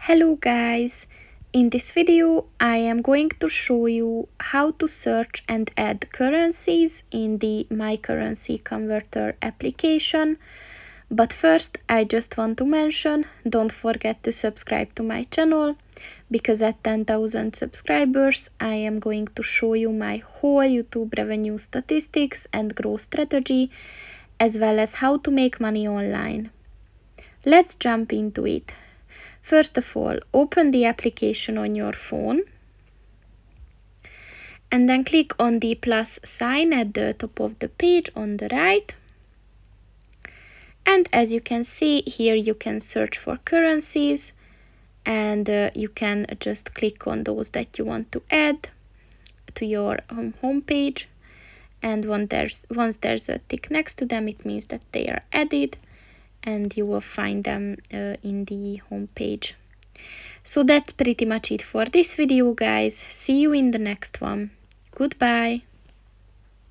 Hello guys, in this video I am going to show you how to search and add currencies in the My Currency Converter application. But first I just want to mention, don't forget to subscribe to my channel, because at 10,000 subscribers I am going to show you my whole YouTube revenue statistics and growth strategy, as well as how to make money online. Let's jump into it. First of all, open the application on your phone and then click on the plus sign at the top of the page on the right. And as you can see here, you can search for currencies, and you can just click on those that you want to add to your home page. And once there's a tick next to them, it means that they are added, and you will find them in the home page. So that's pretty much it for this video, guys. See you in the next one. Goodbye.